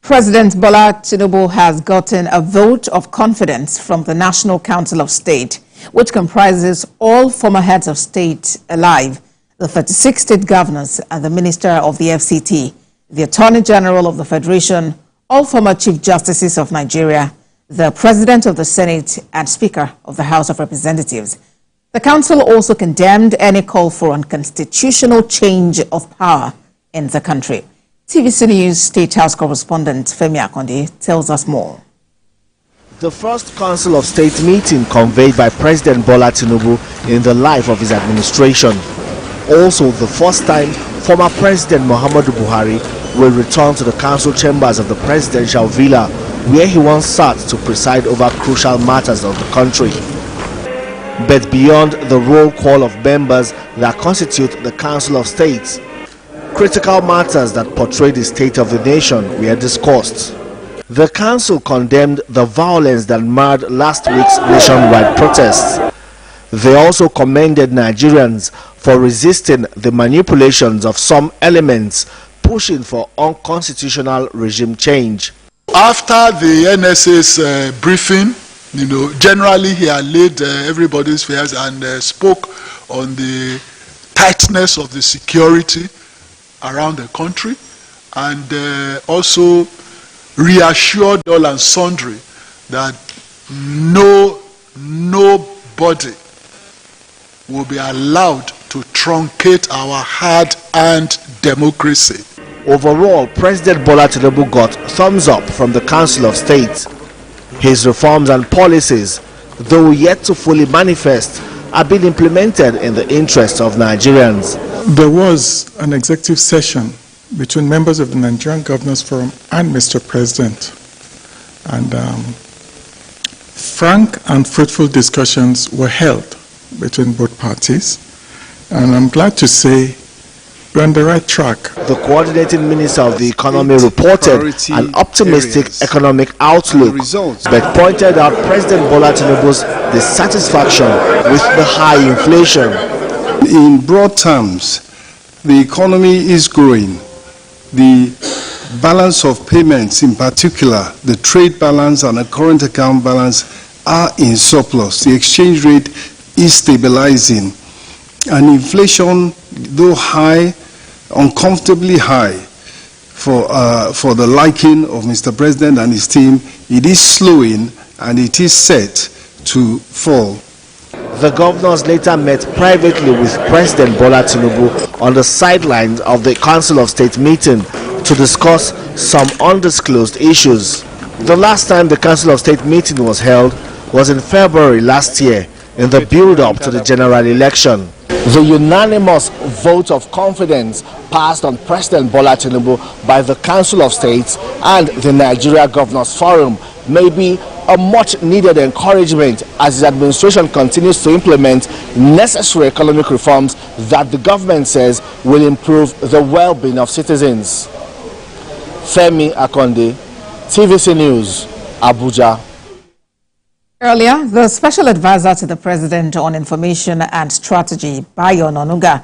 President Bola Tinubu has gotten a vote of confidence from the National Council of State, which comprises all former heads of state alive, the 36 state governors and the Minister of the FCT, the Attorney General of the Federation, all former Chief Justices of Nigeria, the President of the Senate and Speaker of the House of Representatives. The Council also condemned any call for unconstitutional change of power in the country. TVC News State House correspondent Femi Akonde tells us more. The first Council of State meeting conveyed by President Bola Tinubu in the life of his administration. Also the first time former President Muhammadu Buhari will return to the council chambers of the presidential villa, where he once sat to preside over crucial matters of the country. But beyond the roll call of members that constitute the Council of States, critical matters that portray the state of the nation were discussed. The council condemned the violence that marred last week's nationwide protests. They also commended Nigerians for resisting the manipulations of some elements pushing for unconstitutional regime change. After the NSA's briefing, generally he had laid everybody's fears and spoke on the tightness of the security around the country, and also reassured all and sundry that nobody will be allowed to truncate our hard-earned democracy. Overall, President Bola Tinubu got thumbs up from the Council of State. His reforms and policies, though yet to fully manifest, are being implemented in the interest of Nigerians. There was an executive session between members of the Nigerian Governors Forum and Mr. President. And frank and fruitful discussions were held between both parties. And I'm glad to say we're on the right track. The coordinating minister of the economy reported an optimistic economic outlook, but pointed out President Bola Tinubu's dissatisfaction with the high inflation. In broad terms, the economy is growing. The balance of payments, in particular, the trade balance and the current account balance, are in surplus. The exchange rate is stabilizing. And inflation, though high, uncomfortably high for the liking of Mr. President and his team, it is slowing and it is set to fall. The governors later met privately with President Bola Tinubu on the sidelines of the Council of State meeting to discuss some undisclosed issues. The last time the Council of State meeting was held was in February last year, in the build-up to the general election. The unanimous vote of confidence passed on President Bola Tinubu by the Council of States and the Nigeria Governors Forum may be a much-needed encouragement as his administration continues to implement necessary economic reforms that the government says will improve the well-being of citizens. Femi Akonde, TVC News, Abuja. Earlier, the Special Advisor to the President on Information and Strategy, Bayo Onanuga,